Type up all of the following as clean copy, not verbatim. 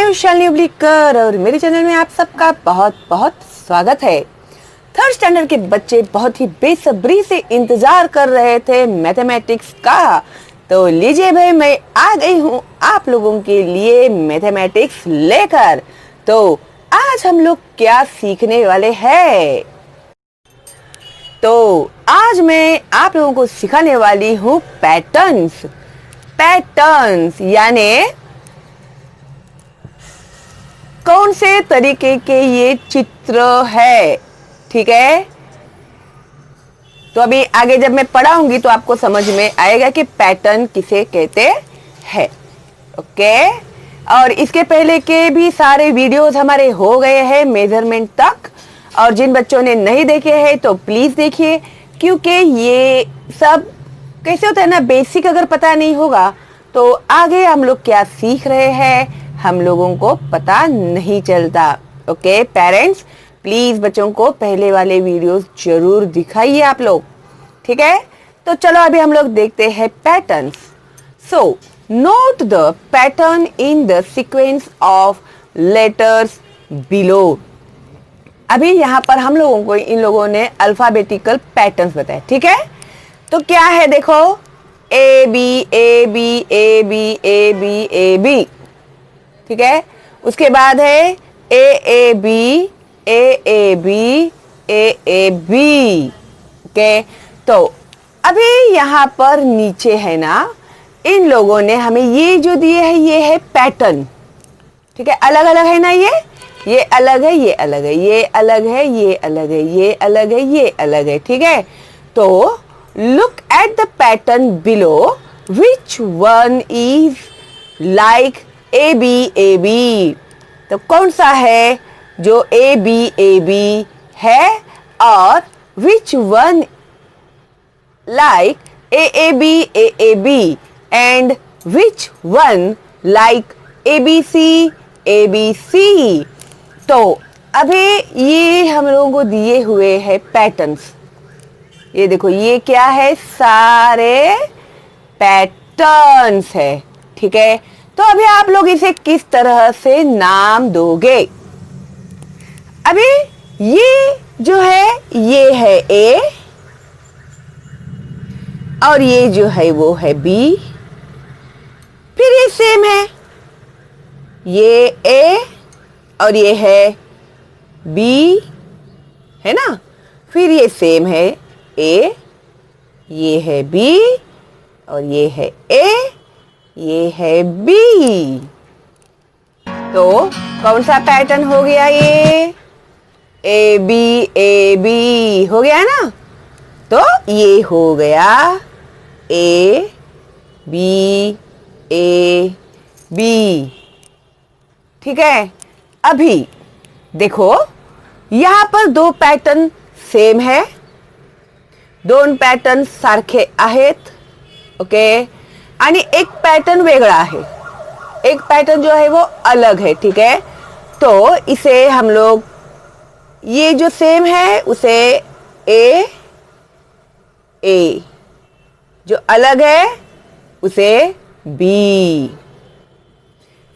मैं शालिनी उबलीकर और मेरे चैनल में आप सबका बहुत बहुत स्वागत है। थर्ड स्टैंडर्ड के बच्चे बहुत ही बेसब्री से इंतजार कर रहे थे मैथमेटिक्स का। तो लीजिए भाई, मैं आ गई हूँ आप लोगों के लिए मैथमेटिक्स लेकर। तो आज हम लोग क्या सीखने वाले हैं? तो आज मैं आप लोगों को सिखाने वाली हूँ पैटर्न्स। पैटर्न्स यानी कौन से तरीके के ये चित्र है, ठीक है। तो अभी आगे जब मैं पढ़ाऊंगी तो आपको समझ में आएगा कि पैटर्न किसे कहते हैं, ओके। और इसके पहले के भी सारे वीडियोस हमारे हो गए हैं मेजरमेंट तक, और जिन बच्चों ने नहीं देखे हैं तो प्लीज देखिए, क्योंकि ये सब कैसे होता है ना, बेसिक अगर पता नहीं होगा तो आगे हम लोग क्या सीख रहे हैं हम लोगों को पता नहीं चलता। ओके पेरेंट्स, प्लीज बच्चों को पहले वाले वीडियोस जरूर दिखाइए आप लोग, ठीक है। तो चलो अभी हम लोग देखते हैं patterns. So note the pattern in the sequence of letters below. अभी यहाँ पर हम लोगों को इन लोगों ने अल्फाबेटिकल पैटर्न्स बताए, ठीक है। तो क्या है देखो, a B A B A B A B A b, ठीक है। उसके बाद है a B a a B A B, okay. तो अभी यहाँ पर नीचे है ना, इन लोगों ने हमें ये जो दिए है ये है पैटर्न, ठीक है। अलग अलग है ना, ये अलग है, ये अलग है, ये अलग है, ये अलग है, ये अलग है, ये अलग है, ठीक है। तो look at the pattern below, which one is like a B. तो कौन सा है जो ए बी है, और which one like a b and which one like a B C. तो अभी ये हम लोगों को दिए हुए हैं पैटर्न्स। ये देखो, ये क्या है, सारे पैटर्न्स है, ठीक है। तो अभी आप लोग इसे किस तरह से नाम दोगे? अभी ये जो है ये है ए, और ये जो है वो है बी। फिर ये सेम है, ये ए और ये है बी, है ना। फिर ये सेम है ए, ये है बी, और ये है ए, ये है बी। तो कौन सा पैटर्न हो गया ये? ए बी हो गया ना। तो ये हो गया ए बी, ठीक है। अभी देखो, यहां पर दो पैटर्न सेम है, दोन पैटर्न सारखे आहेत, ओके। आणि एक पैटर्न वेगळा है, एक पैटर्न जो है वो अलग है, ठीक है। तो इसे हम लोग, ये जो सेम है उसे ए, जो अलग है उसे बी।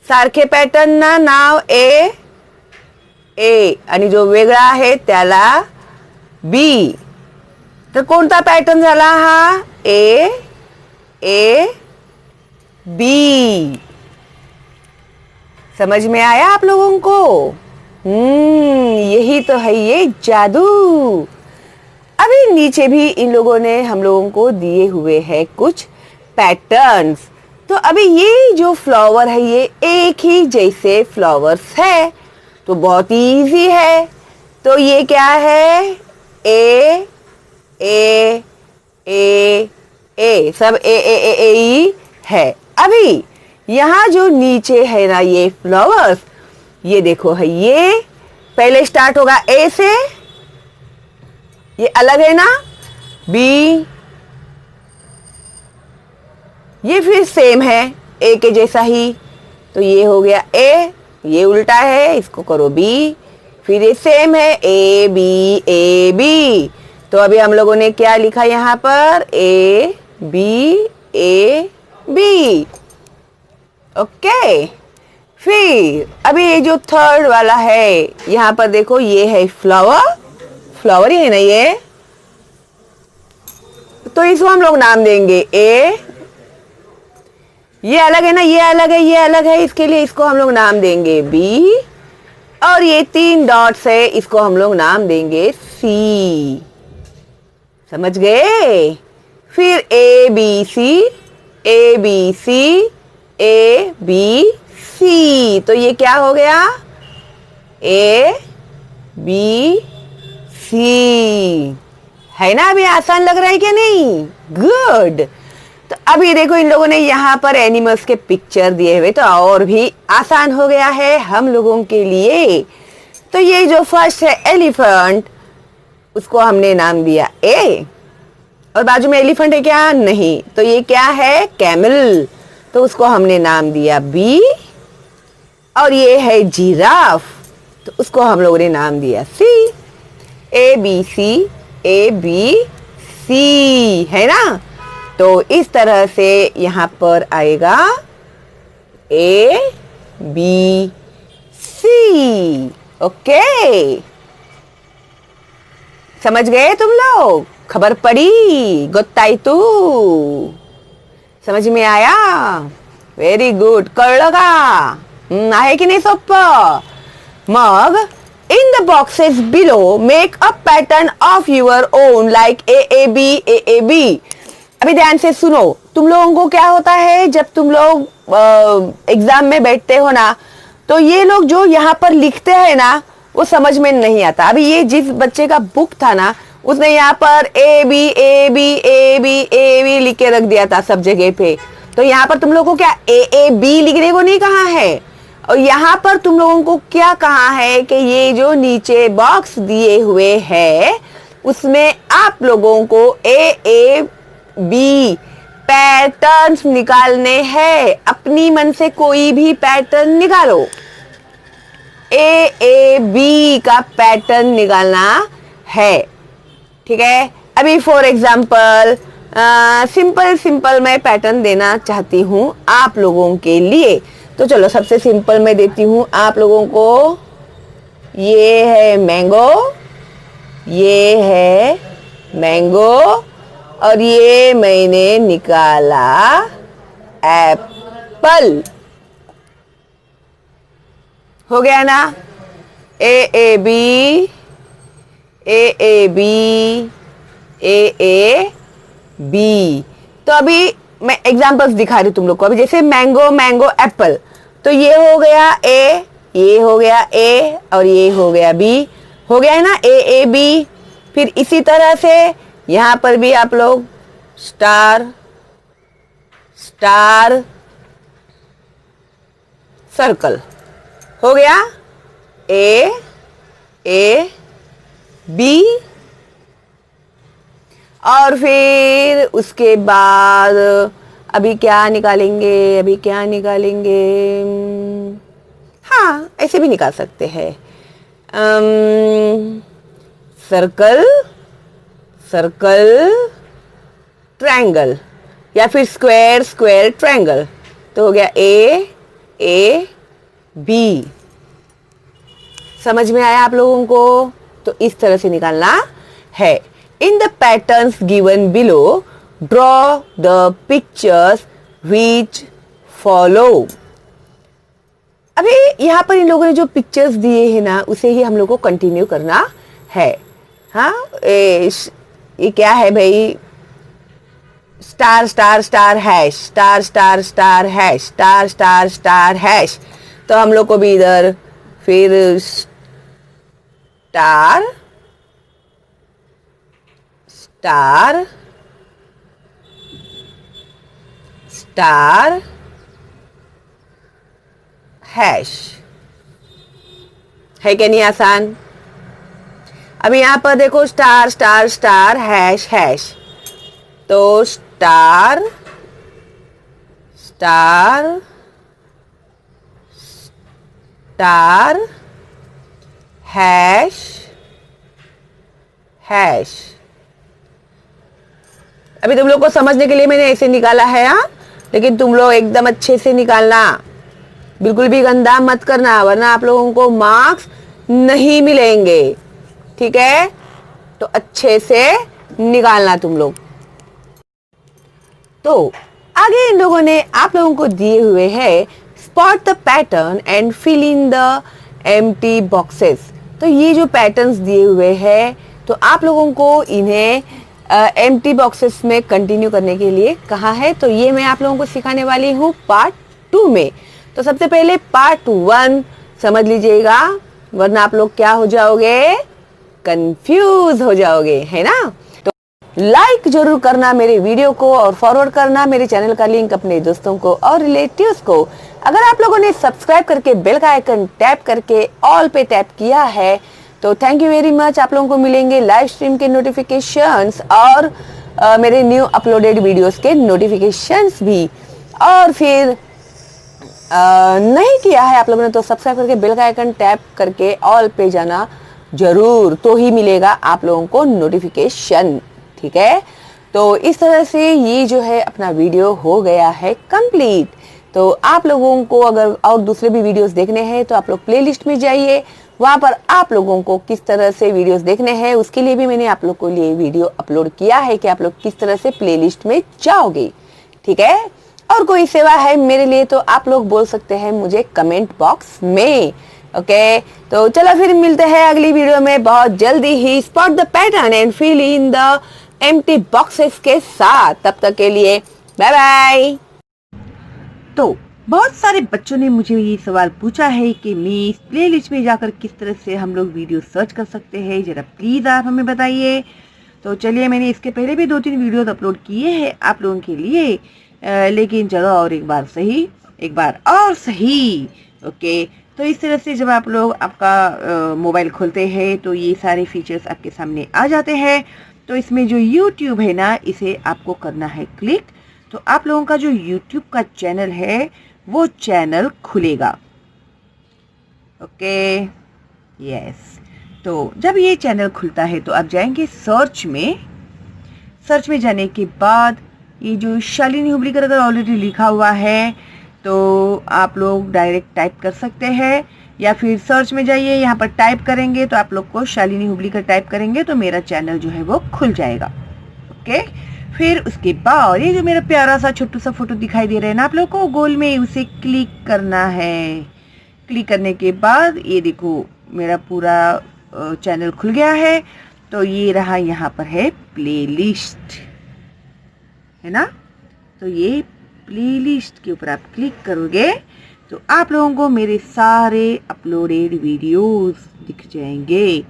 सारखे पैटर्न ना नाव ए आणि जो वेगळा आहे त्याला बी। तर कोणता पैटर्न झाला हा? A B. समझ में आया आप लोगों को? यही तो है ये जादू। अभी नीचे भी इन लोगों ने हम लोगों को दिए हुए हैं कुछ पैटर्न्स। तो अभी ये जो फ्लावर है ये एक ही जैसे फ्लावर्स है, तो बहुत इजी है। तो ये क्या है? ए सब ए ही है। अभी यहाँ जो नीचे है ना ये फ्लावर्स, ये देखो है, ये पहले स्टार्ट होगा ए से, ये अलग है ना, बी, ये फिर सेम है ए के जैसा ही, तो ये हो गया ए, ये उल्टा है, इसको करो बी, फिर ये सेम है ए बी। तो अभी हम लोगों ने क्या लिखा यहाँ पर? A B, okay. फिर अभी ये जो थर्ड वाला है, यहां पर देखो ये है फ्लावर, फ्लावर ही है ना ये, तो इसको हम लोग नाम देंगे ए। ये अलग है ना, ये अलग है, ये अलग है, इसके लिए इसको हम लोग नाम देंगे बी। और ये 3 डॉट्स है, इसको हम लोग नाम देंगे सी। समझ गए? फिर A B C, A B C, A B C, तो ये क्या हो गया? A B C. है ना? अभी आसान लग रहा है क्या नहीं? गुड। तो अभी देखो इन लोगों ने यहाँ पर एनिमल्स के पिक्चर दिए हुए, तो और भी आसान हो गया है हम लोगों के लिए। तो ये जो फर्स्ट है एलिफेंट, उसको हमने नाम दिया ए, और बाजू में एलिफेंट है क्या? नहीं, तो ये क्या है? कैमल, तो उसको हमने नाम दिया बी। और ये है जिराफ, तो उसको हम लोगों ने नाम दिया सी। A B C, A B C, है ना? तो इस तरह से यहां पर आएगा ए बी सी। ओके, समझ गए तुम लोग? खबर पड़ी? गोत्ताइतू? समझ में आया? वेरी गुड, कळलं का? आहे की नाही सोपं? मग in the boxes below make a pattern of your own like AAB AAB। अभी ध्यान से सुनो, तुम लोगों को क्या होता है जब तुम लोग एग्जाम में बैठते हो ना, तो ये लोग जो यहाँ पर लिखते हैं ना, वो समझ में नहीं आता। अभी ये जिस बच्चे का बुक था ना, उसने यहाँ पर A B A B A B A B लिख के रख दिया था सब जगह पे। तो यहाँ पर तुम लोगों को क्या ए बी लिखने को नहीं कहा है, और यहाँ पर तुम लोगों को क्या कहा है कि ये जो नीचे बॉक्स दिए हुए हैं उसमें आप लोगों को ए बी पैटर्न्स निकालने हैं। अपनी मन से कोई भी पैटर्न निकालो, ए बी का पैटर्न निकालना है, ठीक है? अभी फॉर एग्जाम्पल सिंपल मैं पैटर्न देना चाहती हूँ आप लोगों के लिए। तो चलो सबसे सिंपल मैं देती हूँ आप लोगों को। ये है मैंगो, ये है मैंगो, और ये मैंने निकाला एप्पल। हो गया ना? A B A B A B. तो अभी मैं एग्जांपल्स दिखा रही हूँ तुम लोग को। अभी जैसे मैंगो मैंगो एप्पल, तो ये हो गया ए, ये हो गया ए, और ये हो गया बी। हो गया है ना ए बी। फिर इसी तरह से यहाँ पर भी आप लोग स्टार स्टार सर्कल। हो गया ए बी। और फिर उसके बाद अभी क्या निकालेंगे? अभी क्या निकालेंगे? हाँ, ऐसे भी निकाल सकते हैं। सर्कल सर्कल ट्रायंगल, या फिर स्क्वायर स्क्वायर ट्रायंगल। तो हो गया ए बी। समझ में आया आप लोगों को? तो इस तरह से निकालना है। In the patterns given below, draw the pictures which follow। अभी यहाँ पर इन लोगों ने जो पिक्चर्स दिए हैं ना, उसे ही हम लोग को कंटिन्यू करना है। हाँ, ये क्या है भाई? Star star star hash, star star star hash, star star star hash. तो हम लोग को भी इधर फिर स्टार स्टार स्टार हैश। है क्या नहीं आसान? अभी यहां पर देखो star star star hash hash. तो star star star hash hash. अभी तुम लोग को समझने के लिए मैंने ऐसे निकाला है, हाँ, लेकिन तुम लोग एकदम अच्छे से निकालना। बिल्कुल भी गंदा मत करना, वरना आप लोगों को मार्क्स नहीं मिलेंगे। ठीक है, तो अच्छे से निकालना तुम लोग। तो आगे इन लोगों ने आप लोगों को दिए हुए हैं spot the pattern and fill in the empty boxes. तो ये जो पैटर्न्स दिए हुए हैं, तो आप लोगों को इन्हें एम्प्टी बॉक्सेस में कंटिन्यू करने के लिए कहा है। तो ये मैं आप लोगों को सिखाने वाली हूँ पार्ट 2 में। तो सबसे पहले पार्ट 1 समझ लीजिएगा, वरना आप लोग क्या हो जाओगे, कंफ्यूज हो जाओगे, है ना। तो लाइक जरूर करना मेरे वीडियो को और फॉरवर्ड करना मेरे चैनल का लिंक अपने दोस्तों को और रिलेटिव्स को। अगर आप लोगों ने सब्सक्राइब करके बेल का आइकन टैप करके ऑल पे टैप किया है तो थैंक यू वेरी मच। आप लोगों को मिलेंगे लाइव स्ट्रीम के नोटिफिकेशंस और मेरे न्यू अपलोडेड वीडियोस के नोटिफिकेशंस भी। और फिर नहीं किया है आप लोगों ने तो सब्सक्राइब करके बेल का आइकन टैप करके ऑल पे जाना जरूर, तो ही मिलेगा आप लोगों को नोटिफिकेशन। ठीक है, तो इस तरह से ये जो है अपना वीडियो हो गया है कंप्लीट। तो आप लोगों को अगर और दूसरे भी वीडियोस देखने हैं तो आप लोग प्लेलिस्ट में जाइए, वहां पर आप लोगों को किस तरह से वीडियोस देखने हैं उसके लिए भी मैंने आप लोग को लिए वीडियो अपलोड किया है कि आप लोग किस तरह से प्लेलिस्ट में जाओगे। ठीक है, और कोई सेवा है मेरे लिए तो आप लोग बोल सकते हैं मुझे कमेंट बॉक्स में। ओके, तो चलो फिर मिलते हैं अगली वीडियो में बहुत जल्दी ही spot the pattern and fill in the empty boxes के साथ। तब तक के लिए बाय बाय। तो बहुत सारे बच्चों ने मुझे ये सवाल पूछा है कि मिस प्लेलिस्ट में जाकर किस तरह से हम लोग वीडियो सर्च कर सकते हैं, जरा प्लीज आप हमें बताइए। तो चलिए, मैंने इसके पहले भी 2-3 वीडियो अपलोड किए हैं आप लोगों के लिए, लेकिन चलो और एक बार और सही। ओके, तो इस तरह से जब आप लोग आपका मोबाइल खोलते हैं तो ये सारे फीचर्स आपके सामने आ जाते हैं। तो इसमें जो YouTube है ना, इसे आपको करना है क्लिक। तो आप लोगों का जो YouTube का चैनल है वो चैनल खुलेगा। Okay, yes. तो जब ये चैनल खुलता है तो आप जाएंगे सर्च में जाने के बाद ये जो शालिनी हुबलीकर अगर ऑलरेडी लिखा हुआ है तो आप लोग डायरेक्ट टाइप कर सकते हैं, या फिर सर्च में जाइए, यहाँ पर टाइप करेंगे तो आप लोग को शालिनी हुबलीकर टाइप करेंगे तो मेरा चैनल जो है वो खुल जाएगा। ओके, फिर उसके बाद ये जो मेरा प्यारा सा छोटू सा फोटो दिखाई दे रहा है ना आप लोग को गोल में, उसे क्लिक करना है। क्लिक करने के बाद ये देखो मेरा पूरा चैनल खुल गया है। तो ये रहा, यहाँ पर है प्लेलिस्ट, है ना। तो ये प्लेलिस्ट के ऊपर आप क्लिक करोगे तो आप लोगों को मेरे सारे अपलोडेड वीडियोस दिख जाएंगे।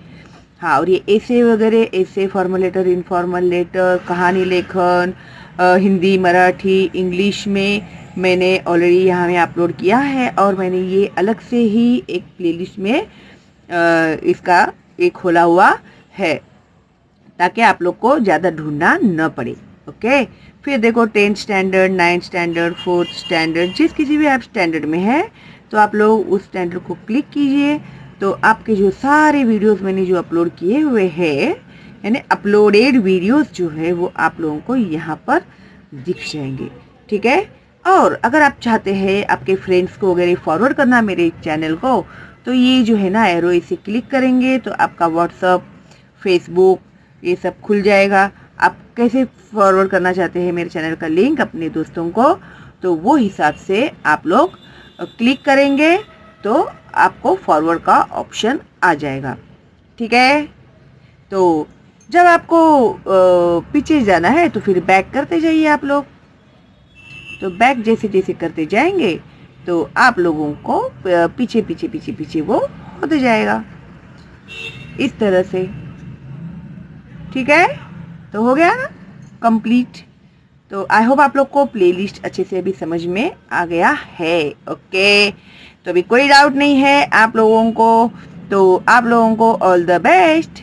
हाँ, और ये ऐसे वगैरह, ऐसे फॉर्मल लेटर, इनफॉर्मल लेटर, कहानी लेखन, हिंदी, मराठी, इंग्लिश में मैंने ऑलरेडी यहाँ में अपलोड किया है। और मैंने ये अलग से ही एक प्लेलिस्ट में इसका एक खोला हुआ है ताकि आप लोग को ज़्यादा ढूंढना न पड़े। ओके, फिर देखो 10th standard, 9th standard, 4th standard, जिस किसी भी आप स्टैंडर्ड में है तो आप लोग उस स्टैंडर्ड को क्लिक कीजिए। तो आपके जो सारे वीडियोस मैंने जो अपलोड किए हुए हैं, यानी अपलोडेड वीडियोस जो है वो आप लोगों को यहाँ पर दिख जाएंगे। ठीक है, और अगर आप चाहते हैं आपके फ्रेंड्स को वगैरह फॉरवर्ड करना मेरे चैनल को, तो ये जो है ना एरो, इसे क्लिक करेंगे तो आपका व्हाट्सअप, फेसबुक ये सब खुल जाएगा। आप कैसे फॉरवर्ड करना चाहते हैं मेरे चैनल का लिंक अपने दोस्तों को, तो वो हिसाब से आप लोग क्लिक करेंगे तो आपको फॉरवर्ड का ऑप्शन आ जाएगा। ठीक है, तो जब आपको पीछे जाना है तो फिर बैक करते जाइए आप लोग। तो बैक जैसे जैसे करते जाएंगे तो आप लोगों को पीछे पीछे पीछे पीछे वो होते जाएगा इस तरह से। ठीक है, तो हो गया ना कंप्लीट। तो आई होप आप लोग को प्लेलिस्ट अच्छे से अभी समझ में आ गया है। ओके, तो अभी कोई डाउट नहीं है आप लोगों को, तो आप लोगों को ऑल द बेस्ट।